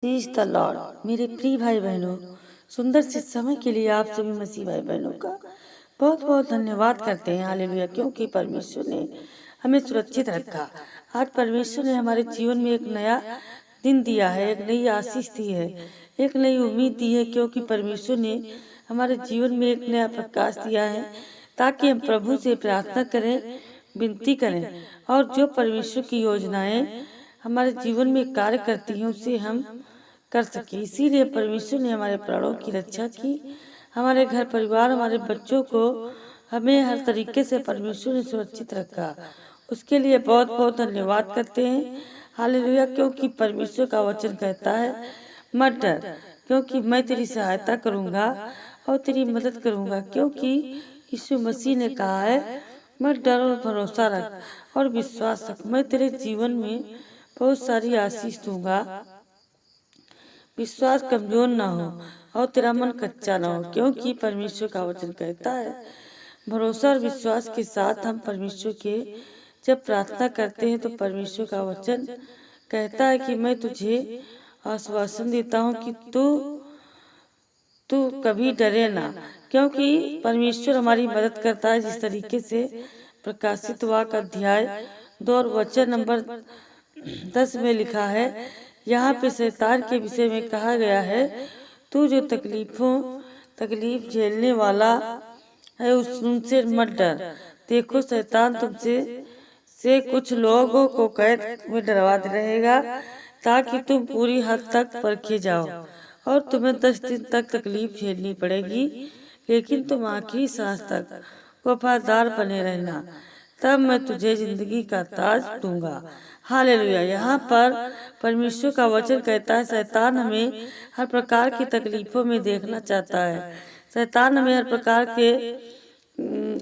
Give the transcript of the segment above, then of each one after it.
Praise the Lord. मेरे प्रिय भाई बहनों, सुंदर से समय के लिए आप सभी मसीह भाई बहनों का बहुत बहुत धन्यवाद करते हैं। हालेलुया, क्योंकि परमेश्वर ने हमें सुरक्षित रखा। आज परमेश्वर ने हमारे जीवन में एक नया दिन दिया है, एक नई आशीष दी है, एक नई उम्मीद दी है, क्योंकि परमेश्वर ने हमारे जीवन में एक नया प्रकाश दिया है, ताकि हम प्रभु से प्रार्थना करें, विनती करें और जो परमेश्वर की योजनाएं हमारे जीवन में कार्य करती हैं उसे हम कर सके। इसीलिए परमेश्वर ने हमारे प्राणों की रक्षा की, हमारे घर परिवार, हमारे बच्चों को हमें हर तरीके से परमेश्वर ने सुरक्षित रखा। उसके लिए बहुत बहुत धन्यवाद करते हैं। हालेलुया, क्योंकि परमेश्वर का वचन कहता है, मत डर, क्योंकि मैं तेरी सहायता करूंगा और तेरी मदद करूंगा। क्योंकि यीशु मसीह ने कहा है, मत डर और भरोसा रख और विश्वास रख, मैं तेरे जीवन में बहुत सारी आशीष दूंगा। विश्वास कमजोर ना हो और तेरा मन कच्चा ना हो, क्योंकि परमेश्वर का वचन कहता है, भरोसा और विश्वास के साथ हम परमेश्वर के जब प्रार्थना करते हैं तो परमेश्वर का वचन कहता है कि मैं तुझे आश्वासन देता हूँ कि तू कभी डरे ना। क्योंकि परमेश्वर हमारी मदद करता है। जिस तरीके से प्रकाशित वाक्य अध्याय 2 और वचन नंबर 10 में लिखा है, यहाँ पे शैतान के विषय में कहा गया है, तू जो तकलीफ झेलने वाला है उनसे मत डर। देखो, शैतान तुमसे कुछ लोगों को कैद में डरवा रहेगा, ताकि तुम पूरी हद तक परखे जाओ और तुम्हें 10 दिन तक तकलीफ झेलनी पड़ेगी, लेकिन तुम आखिरी सांस तक वफादार बने रहना, तब मैं तुझे जिंदगी का ताज दूंगा। हालेलुया। यहाँ पर परमेश्वर का वचन कहता है, शैतान हमें हर प्रकार की तकलीफों में देखना चाहता है। शैतान हमें हर प्रकार के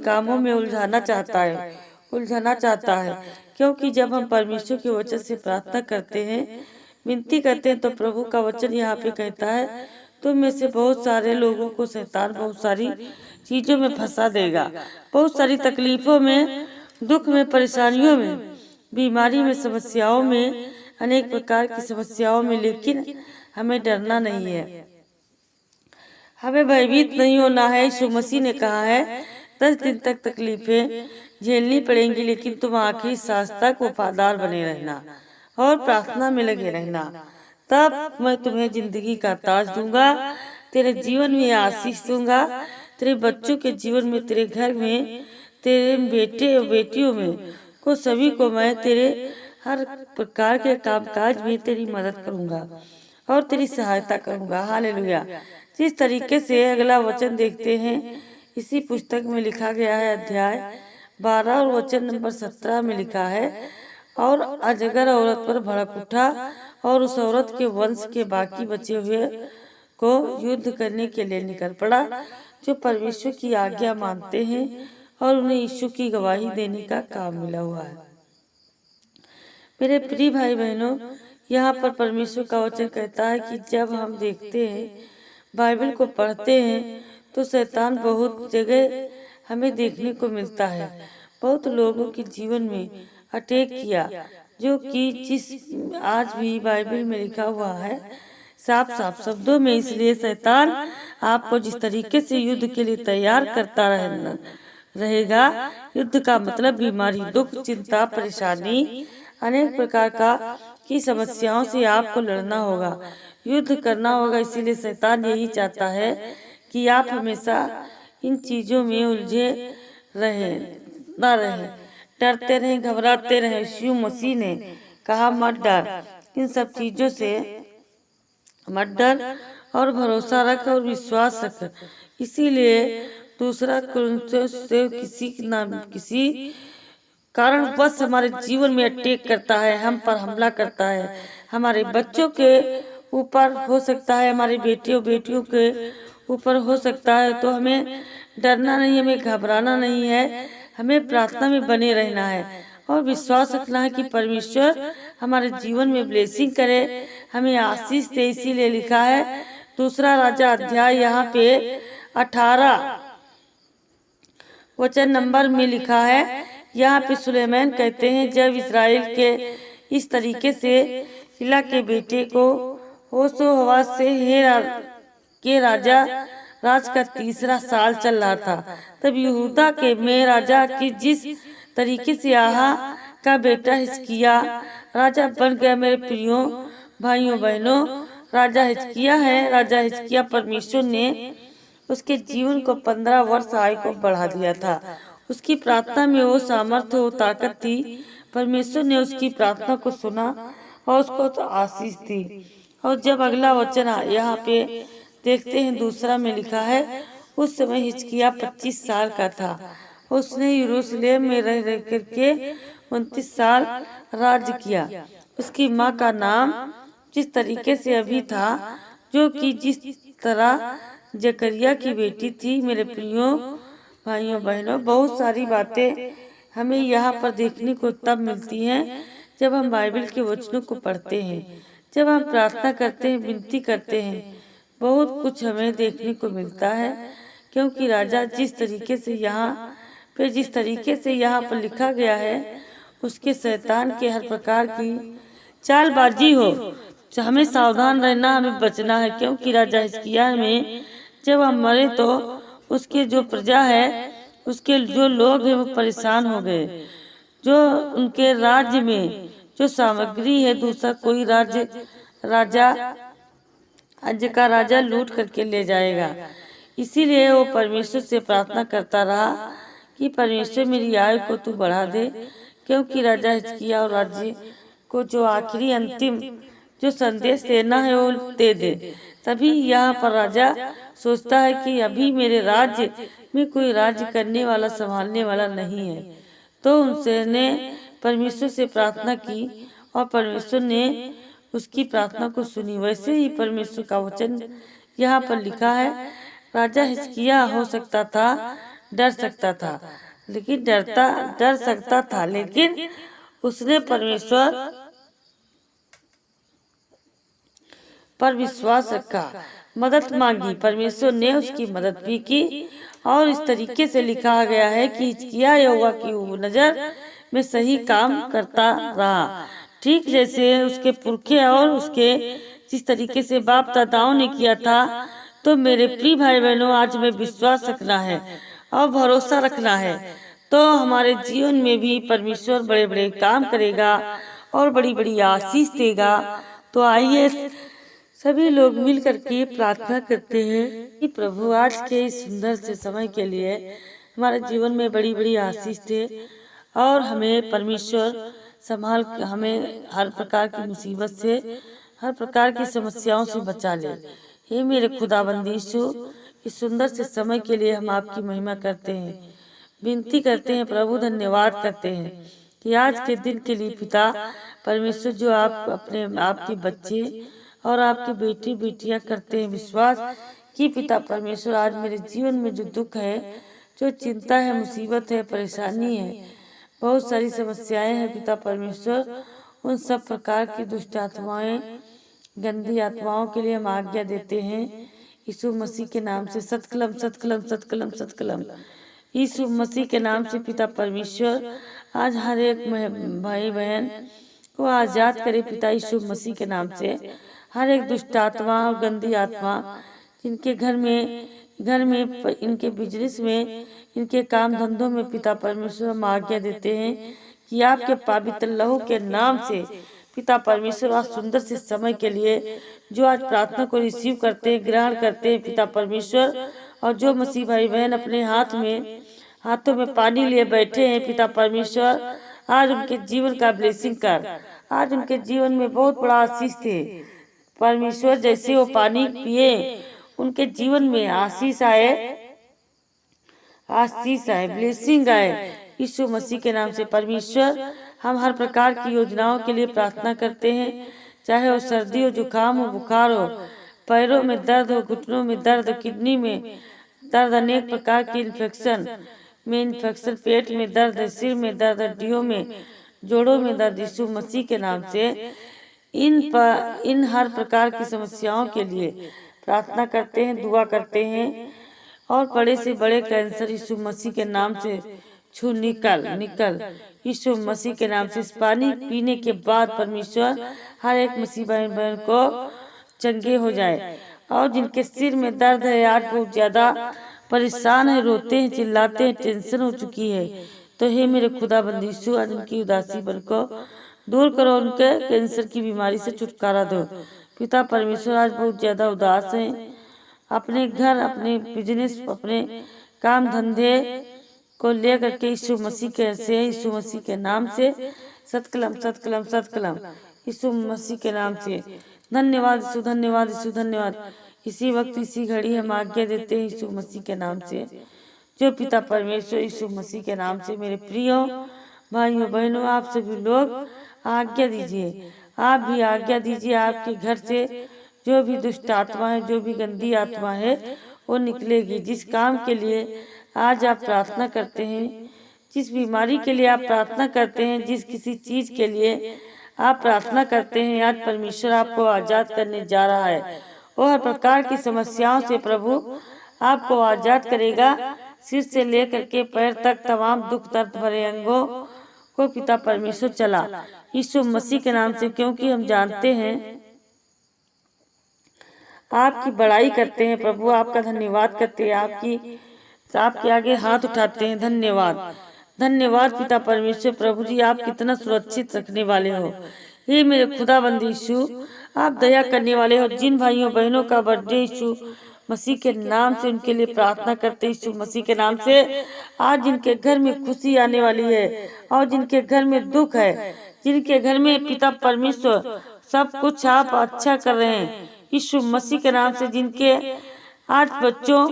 कामों में उलझाना चाहता है, क्योंकि जब हम परमेश्वर के वचन से प्रार्थना करते हैं, विनती करते हैं, तो प्रभु का वचन यहाँ पे कहता है, तुम में से बहुत सारे लोगों को शैतान बहुत सारी चीजों में फंसा देगा, बहुत सारी तकलीफों में, दुख में, परेशानियों में, बीमारी में, समस्याओं में, अनेक प्रकार की समस्याओं में। लेकिन हमें डरना नहीं है, हमें भयभीत नहीं होना है। यीशु मसीह ने कहा है, 10 दिन तक तकलीफें झेलनी पड़ेंगी, लेकिन तुम आखिरी सांस तक वफादार बने रहना और प्रार्थना में लगे रहना, तब मैं तुम्हें जिंदगी का ताज दूंगा, तेरे जीवन में आशीष दूंगा, तेरे बच्चों के जीवन में, तेरे घर में, तेरे बेटे और बेटियों में को सभी को मैं तेरे हर प्रकार के कामकाज में तेरी मदद करूंगा और तेरी सहायता करूंगा। हालेलुया। जिस तरीके से अगला वचन देखते हैं, इसी पुस्तक में लिखा गया है, अध्याय 12 और वचन नंबर 17 में लिखा है, और अजगर औरत पर भड़क उठा और उस औरत के वंश के बाकी बचे हुए को युद्ध करने के लिए निकल पड़ा, जो परमेश्वर की आज्ञा मानते हैं और उन्हें यीशु की गवाही देने का काम मिला हुआ है। मेरे प्रिय भाई बहनों, यहाँ पर परमेश्वर का वचन कहता है कि जब हम देखते हैं, बाइबल को पढ़ते हैं, तो शैतान बहुत जगह हमें देखने को मिलता है। बहुत लोगों के जीवन में अटैक किया, जो कि जिस आज भी बाइबल में लिखा हुआ है साफ साफ शब्दों में। इसलिए शैतान आपको जिस तरीके से युद्ध के लिए तैयार करता रहेगा, युद्ध का मतलब बीमारी, दुख, चिंता, परेशानी, अनेक प्रकार की समस्याओं से आपको लड़ना होगा, युद्ध करना होगा। इसीलिए शैतान यही चाहता है कि आप हमेशा इन चीजों में उलझे ना रहे, डरते रहे, घबराते रहे। यीशु मसीह ने कहा, मत डर, इन सब चीजों से मत डर और भरोसा रख और विश्वास रख। इसीलिए दूसरा कुरिन्थियों से किसी कारण बस हमारे जीवन में अटैक करता है, हम पर हमला करता है, हमारे बच्चों के ऊपर हो सकता है, हमारे बेटियों के ऊपर हो सकता है। तो हमें डरना नहीं, हमें घबराना नहीं है, हमें प्रार्थना में बने रहना है और विश्वास रखना है कि परमेश्वर हमारे जीवन में ब्लेसिंग करे, हमें आशीष दे। इसीलिए लिखा है, दूसरा राजा अध्याय यहाँ पे 18 वचन नंबर में लिखा है, यहाँ पे सुलेमान कहते हैं, जब इस्राएल के इस तरीके से इला के बेटे को होशोहवास से के राजा राज का तीसरा साल चल रहा था। तब यहूदा के में राजा की जिस तरीके से आहा का बेटा हिजकिय्याह राजा बन गया। मेरे प्रियो भाइयों बहनों, राजा हिजकिय्याह परमेश्वर ने उसके जीवन को 15 वर्ष आयु को बढ़ा दिया था। उसकी प्रार्थना में वो सामर्थ्य, वो ताकत थी। परमेश्वर ने उसकी प्रार्थना को सुना और उसको तो आशीष दी। और जब अगला वचन यहाँ पे देखते हैं, दूसरा में लिखा है, उस समय हिजकिय्याह 25 साल का था। उसने यरूशलेम में रह करके 29 साल राज्य किया। उसकी माँ का नाम जिस तरीके से अभी था, जो कि जिस तरह जकरिया की बेटी थी। मेरे प्रियो भाइयों बहनों, बहुत सारी बातें हमें यहाँ पर देखने को तब मिलती हैं जब हम बाइबल के वचनों को पढ़ते हैं, जब हम प्रार्थना करते हैं, विनती करते हैं। बहुत कुछ हमें देखने को मिलता है, क्योंकि राजा जिस तरीके से यहाँ पर लिखा गया है, उसके शैतान के हर प्रकार की चालबाजी हो, हमें सावधान रहना, हमें बचना है। क्योंकि राजा हिजकिय्याह में जब हम मरे तो उसके जो प्रजा है, उसके जो लोग हैं, वो परेशान हो गए। जो उनके राज्य में जो सामग्री है, दूसरा कोई राज्य का राजा लूट करके ले जाएगा। इसीलिए वो परमेश्वर से प्रार्थना करता रहा कि परमेश्वर मेरी आयु को तू बढ़ा दे। क्योंकि राजा हिजकिय्याह और राज्य को जो आखिरी अंतिम जो संदेश देना है वो दे दे। तभी यहाँ पर राजा सोचता है कि अभी मेरे राज्य में कोई राज्य करने वाला, संभालने वाला नहीं है। तो उनसे परमेश्वर से प्रार्थना की और परमेश्वर ने उसकी प्रार्थना को सुनी। वैसे ही परमेश्वर का वचन यहाँ पर लिखा है, राजा हिजकिय्याह हो सकता था, डर सकता था, लेकिन उसने परमेश्वर पर विश्वास रखा, मदद मांगी। परमेश्वर ने उसकी मदद भी की। और इस तरीके से लिखा गया है कि हिजकिय्याह यहोवा की नजर में सही काम करता रहा, ठीक जैसे उसके पुरखे और उसके जिस तरीके से बाप दादाओं ने किया था। तो मेरे प्रिय भाई बहनों, आज हमें विश्वास रखना है और भरोसा रखना है, तो हमारे जीवन में भी परमेश्वर बड़े बड़े काम करेगा और बड़ी बड़ी आशीष देगा। तो आइए सभी लोग मिल करके प्रार्थना करते हैं कि प्रभु आज के इस सुंदर से समय के लिए हमारे जीवन में बड़ी बड़ी आशीष दे और हमें परमेश्वर संभाल, हमें हर प्रकार की मुसीबत से, हर प्रकार की समस्याओं से बचा ले। हे मेरे खुदाबंद यीशु, इस सुंदर से समय के लिए हम आपकी महिमा करते हैं, विनती करते हैं प्रभु, धन्यवाद करते हैं कि आज के दिन के लिए पिता परमेश्वर, जो आप अपने आपके बच्चे और आपके बेटी बेटियां करते हैं विश्वास कि पिता परमेश्वर आज मेरे जीवन में जो दुख है, जो चिंता है, मुसीबत है, परेशानी है, बहुत सारी समस्याएं हैं पिता परमेश्वर, उन सब प्रकार की दुष्ट आत्माएं, गंदी आत्माओं के लिए हम आज्ञा देते हैं यीशु मसीह के नाम से। सतकलम सतकलम सतकलम सतकलम यीशु मसीह के नाम से पिता परमेश्वर आज हर एक भाई बहन को आजाद करे पिता यीशु मसीह के नाम से। हर एक दुष्ट आत्मा और गंदी आत्मा जिनके घर में इनके बिजनेस में, इनके काम धंधों में पिता परमेश्वर हम आज्ञा देते हैं कि आपके पवित्र लहू के नाम से पिता परमेश्वर आज सुंदर से समय के लिए जो आज प्रार्थना को रिसीव करते हैं, ग्रहण करते हैं पिता परमेश्वर, और जो मसीह भाई बहन अपने हाथों में पानी लिए बैठे हैं पिता परमेश्वर, आज उनके जीवन का ब्लेसिंग कर, आज उनके जीवन में बहुत बड़ा आशीष थे परमेश्वर। जैसे वो पानी पिए उनके जीवन में आशीष आए, ब्लेसिंग आए यीशु मसीह के नाम से। परमेश्वर हम हर प्रकार की योजनाओं के लिए प्रार्थना करते हैं, चाहे वो सर्दी हो, जुकाम हो, बुखार हो, पैरों में दर्द हो, घुटनों में दर्द, किडनी में दर्द, अनेक प्रकार की इन्फेक्शन, पेट में दर्द, सिर में दर्द, हड्डियों में, जोड़ों में दर्द, यीशु मसीह के नाम से इन हर प्रकार की समस्याओं के लिए प्रार्थना करते हैं, दुआ करते हैं। और बड़े से बड़े कैंसर यीशु मसीह के नाम से छू निकल यीशु मसीह के नाम से। इस पानी पीने के बाद परमेश्वर हर एक मसीह बहन को चंगे हो जाए, और जिनके सिर में दर्द है, आज बहुत ज्यादा परेशान है, रोते हैं, चिल्लाते हैं, टेंशन हो चुकी है, तो हे मेरे खुदाबंद यीशु, आज उनकी उदासी बन को दूर करो, उनके कैंसर की बीमारी से छुटकारा दो। पिता परमेश्वर, आज बहुत ज्यादा उदास हैं, अपने घर, अपने बिजनेस, अपने काम धंधे को लेकर के यीशु मसीह कैसे, यीशु मसीह के नाम से सतकलम सतकलम सतकलम, यीशु मसीह के नाम से धन्यवाद यीशु, धन्यवाद यीशु, धन्यवाद। इसी वक्त, इसी घड़ी हम आज्ञा देते हैं यीशु मसीह के नाम से, जो पिता परमेश्वर यीशु मसीह के नाम से। मेरे प्रियो भाइयों बहनों, आप सभी लोग आज्ञा दीजिए, आप भी आज्ञा दीजिए, आपके घर से जो भी दुष्ट आत्मा है, जो भी गंदी आत्मा है, वो निकलेगी। जिस काम के लिए आज आप प्रार्थना करते हैं, जिस बीमारी के लिए आप प्रार्थना करते हैं, जिस किसी चीज के लिए आप प्रार्थना करते हैं, आज परमेश्वर आपको आजाद करने जा रहा है। वो हर प्रकार की समस्याओं से प्रभु आपको आजाद करेगा, सिर से लेकर के पैर तक तमाम दुख दर्द भरे अंगों को पिता परमेश्वर चला यीशु मसीह के नाम से, क्योंकि हम जानते हैं आपकी बड़ाई करते हैं प्रभु, आपका धन्यवाद करते हैं, आपके आगे हाथ उठाते हैं। धन्यवाद, धन्यवाद पिता परमेश्वर। प्रभु जी, आप कितना सुरक्षित रखने वाले हो, हे मेरे खुदाबंद यीशु, आप दया करने वाले हो। जिन भाइयों बहनों का बर्थडे यीशु मसीह के नाम से, उनके लिए प्रार्थना करते यीशु मसीह के नाम से, आज जिनके घर में खुशी आने वाली है और जिनके घर में दुख है, जिनके घर में पिता परमेश्वर सब कुछ आप अच्छा कर रहे हैं यीशु मसीह के नाम से, जिनके आज बच्चों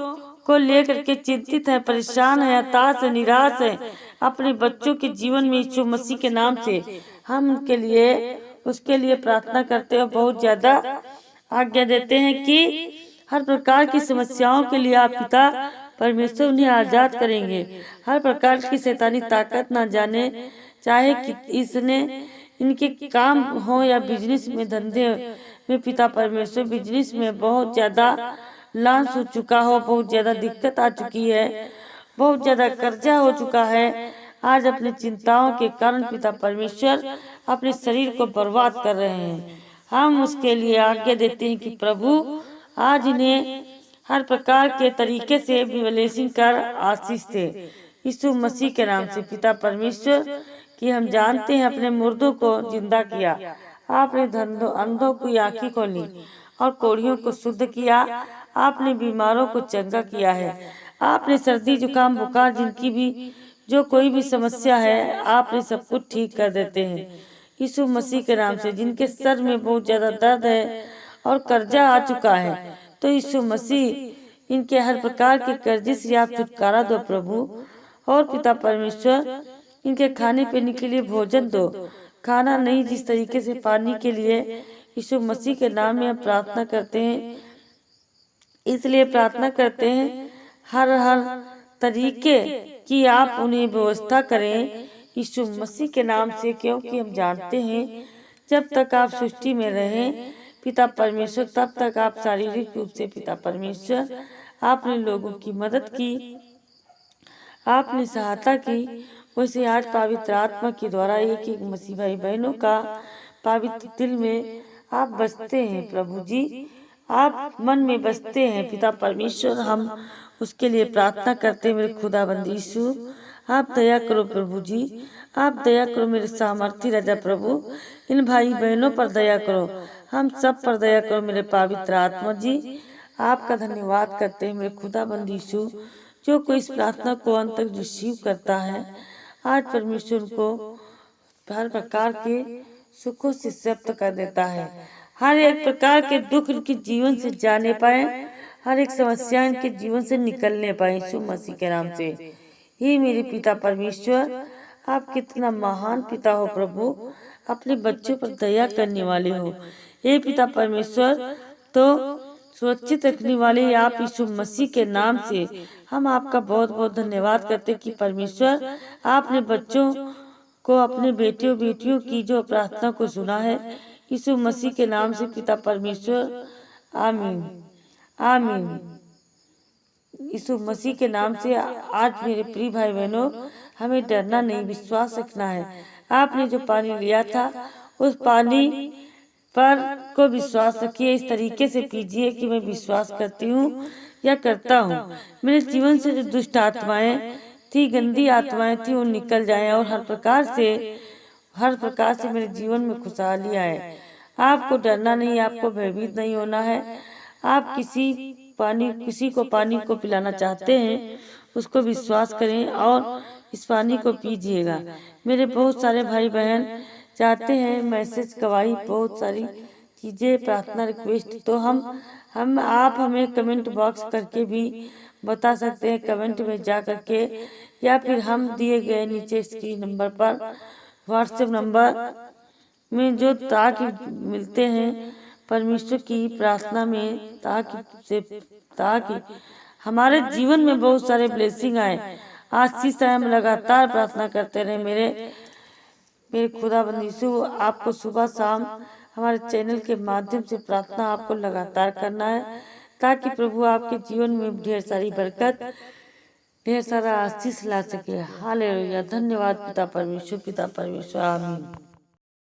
को लेकर के चिंतित है, परेशान है, हताश है, निराश है अपने बच्चों के जीवन में, यीशु मसीह के नाम से हम उनके लिए, उसके लिए प्रार्थना करते हैं, बहुत ज्यादा आज्ञा देते हैं कि हर प्रकार की समस्याओं के लिए आप पिता परमेश्वर उन्हें आजाद करेंगे। हर प्रकार की शैतानी ताकत ना जाने, चाहे कि इसने इनके काम हो या बिजनेस में, धंधे में, पिता परमेश्वर बिजनेस में बहुत ज्यादा लॉस हो चुका हो, बहुत ज्यादा दिक्कत आ चुकी है, बहुत ज्यादा कर्जा हो चुका है, आज अपनी चिंताओं के कारण पिता परमेश्वर अपने शरीर को बर्बाद कर रहे हैं। हम उसके लिए आज्ञा देते हैं कि प्रभु आज इन्हें हर प्रकार के तरीके से ब्लेसिंग कर आशीष दे यीशु मसीह के नाम से। पिता परमेश्वर कि हम जानते हैं अपने मुर्दों को जिंदा किया, आपने अंधों की आंखें खोली और कोढ़ियों को शुद्ध किया, आपने बीमारों को चंगा किया है, आपने सर्दी जुकाम बुखार जिनकी भी जो कोई भी समस्या है, आपने सब कुछ ठीक कर देते हैं यीशु मसीह के नाम से। जिनके सर में बहुत ज्यादा दर्द है और कर्जा आ चुका है, तो यीशु मसीह इनके हर प्रकार के कर्जे से आप छुटकारा दो प्रभु। और पिता परमेश्वर इनके खाने पीने के लिए भोजन दो, खाना नहीं जिस तरीके से पानी के लिए यीशु मसीह के नाम में हम प्रार्थना करते हैं, इसलिए प्रार्थना करते हैं हर तरीके की आप उन्हें व्यवस्था करें यीशु मसीह के नाम से, क्योंकि हम जानते हैं जब तक आप सृष्टि में रहें पिता परमेश्वर, तब तक आप शारीरिक रूप से पिता परमेश्वर आपने लोगों की मदद की, आपने सहायता की। वैसे आज पवित्र आत्मा के द्वारा एक एक मसीह भाई बहनों का पवित्र दिल में आप बसते हैं प्रभु जी, आप मन में बसते हैं पिता परमेश्वर। हम उसके लिए प्रार्थना करते हैं मेरे खुदाबंद यीशु, आप दया करो प्रभु जी, आप दया करो मेरे सामर्थी राजा प्रभु, इन भाई बहनों पर दया करो, हम सब पर दया करो मेरे पवित्र आत्मा जी। आपका धन्यवाद करते हैं मेरे खुदाबंद यीशु, जो कोई इस प्रार्थना को अंत तक रिसीव करता है, आज परमेश्वर को हर प्रकार के सुखों से प्राप्त कर देता है, हर एक प्रकार के दुख इनके जीवन से जाने पाए, हर एक समस्या इनके जीवन से निकलने पाए यीशु मसीह के नाम से। हे मेरे पिता परमेश्वर, आप कितना महान पिता हो प्रभु, अपने बच्चों पर दया करने वाले हो। हे पिता परमेश्वर, तो सुरक्षित रखने वाले आप यीशु मसीह के नाम से हम आपका बहुत बहुत धन्यवाद करते कि परमेश्वर आपने बच्चों को, अपने बेटियों बेटियों की जो प्रार्थना को सुना है यीशु मसीह के नाम से पिता परमेश्वर, आमीन आमीन। यीशु मसीह के नाम से आज मेरे प्रिय भाई बहनों, हमें डरना नहीं, विश्वास रखना है। आपने जो पानी लिया था उस पानी पर को विश्वास रखिए। इस तरीके से पीजिए कि मैं विश्वास करती हूँ या करता हूँ। मेरे जीवन से जो दुष्ट आत्माएं थी, गंदी आत्माएं थी, वो निकल जाएं और हर प्रकार से मेरे जीवन में खुशहाली आए। आपको डरना नहीं, आपको भयभीत नहीं होना है। आप किसी को पानी को पिलाना चाहते हैं, उसको विश्वास करें और इस पानी को पीजिएगा। मेरे बहुत सारे भाई बहन चाहते हैं मैसेज, गवाही, बहुत सारी चीजें, प्रार्थना, रिक्वेस्ट, तो आप हमें कमेंट बॉक्स करके भी बता सकते हैं, कमेंट में जा करके, या फिर हम दिए गए नीचे स्क्रीन नंबर पर व्हाट्सएप नंबर में जो ताकि मिलते हैं परमेश्वर की प्रार्थना में, ताकि हमारे जीवन में बहुत सारे ब्लेसिंग आए, आशीष आए। हम लगातार प्रार्थना करते रहे। मेरे खुदाबंद यीशु, आपको सुबह शाम हमारे चैनल के माध्यम से प्रार्थना आपको लगातार करना है, ताकि प्रभु आपके जीवन में ढेर सारी बरकत, ढेर सारा आशीष ला सके। हालेलुया। धन्यवाद पिता परमेश्वर, आमीन।